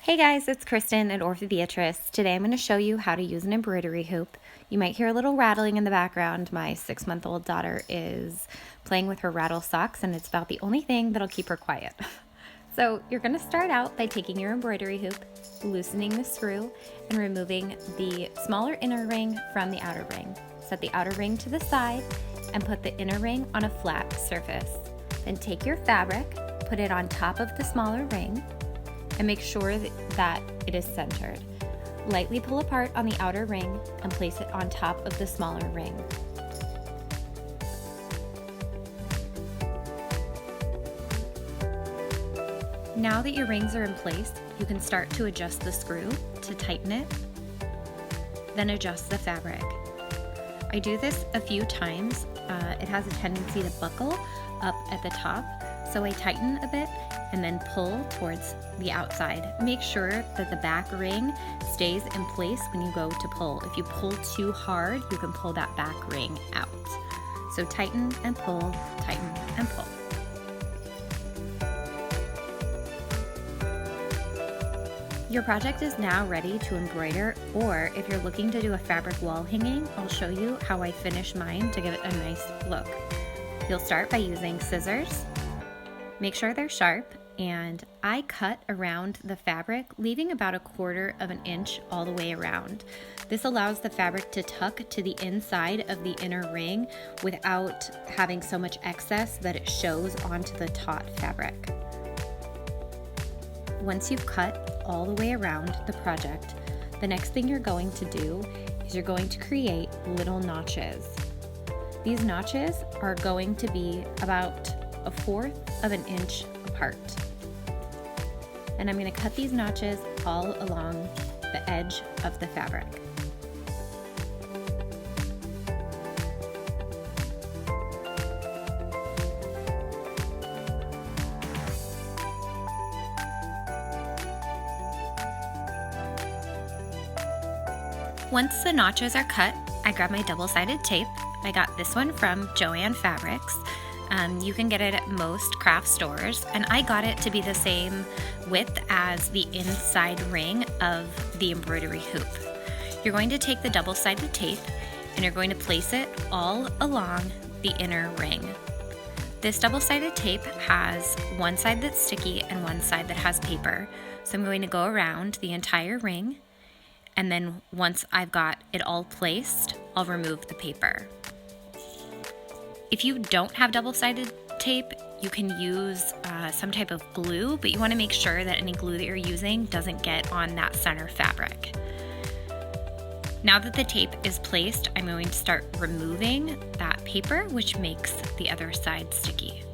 Hey guys, it's Kristen at Orpha Beatrice. Today I'm going to show you how to use an embroidery hoop. You might hear a little rattling in the background. My 6-month-old daughter is playing with her rattle socks and it's about the only thing that'll keep her quiet. So you're going to start out by taking your embroidery hoop, loosening the screw, and removing the smaller inner ring from the outer ring. Set the outer ring to the side and put the inner ring on a flat surface. Then take your fabric, put it on top of the smaller ring, and make sure that it is centered. Lightly pull apart on the outer ring and place it on top of the smaller ring. Now that your rings are in place, you can start to adjust the screw to tighten it, then adjust the fabric. I do this a few times. It has a tendency to buckle up at the top, so I tighten a bit and then pull towards the outside. Make sure that the back ring stays in place when you go to pull. If you pull too hard, you can pull that back ring out. So tighten and pull, tighten and pull. Your project is now ready to embroider, or if you're looking to do a fabric wall hanging, I'll show you how I finish mine to give it a nice look. You'll start by using scissors. Make sure they're sharp, and I cut around the fabric, leaving about 1/4 inch all the way around. This allows the fabric to tuck to the inside of the inner ring without having so much excess that it shows onto the taut fabric. Once you've cut all the way around the project, the next thing you're going to do is you're going to create little notches. These notches are going to be about 1/4 inch apart. And I'm going to cut these notches all along the edge of the fabric. Once the notches are cut, I grab my double-sided tape. I got this one from Joann Fabrics. You can get it at most craft stores, and I got it to be the same width as the inside ring of the embroidery hoop. You're going to take the double-sided tape and you're going to place it all along the inner ring. This double-sided tape has one side that's sticky and one side that has paper. So I'm going to go around the entire ring, and then once I've got it all placed, I'll remove the paper. If you don't have double-sided tape, you can use some type of glue, but you want to make sure that any glue that you're using doesn't get on that center fabric. Now that the tape is placed, I'm going to start removing that paper, which makes the other side sticky.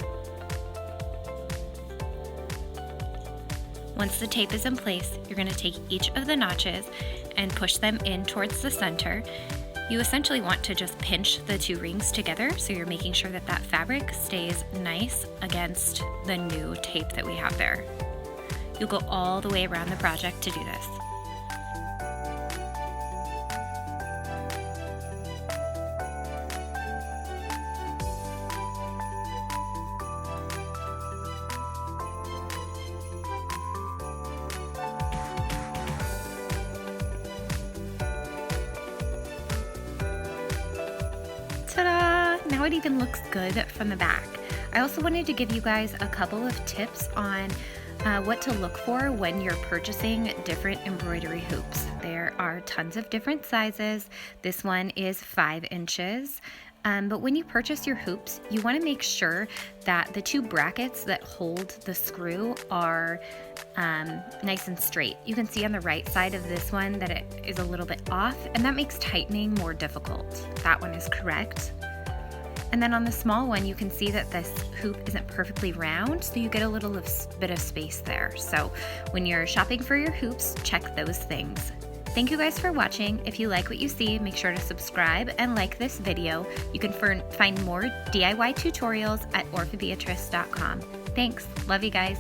Once the tape is in place, you're going to take each of the notches and push them in towards the center. You essentially want to just pinch the two rings together, so you're making sure that that fabric stays nice against the new tape that we have there. You'll go all the way around the project to do this. Ta-da! Now it even looks good from the back. I also wanted to give you guys a couple of tips on what to look for when you're purchasing different embroidery hoops. There are tons of different sizes. This one is 5 inches. But when you purchase your hoops, you want to make sure that the two brackets that hold the screw are nice and straight. You can see on the right side of this one that it is a little bit off, and that makes tightening more difficult. That one is correct. And then on the small one, you can see that this hoop isn't perfectly round, so you get a little bit of space there. So when you're shopping for your hoops, check those things. Thank you guys for watching. If you like what you see, make sure to subscribe and like this video. You can find more DIY tutorials at orphabeatrice.com. Thanks. Love you guys.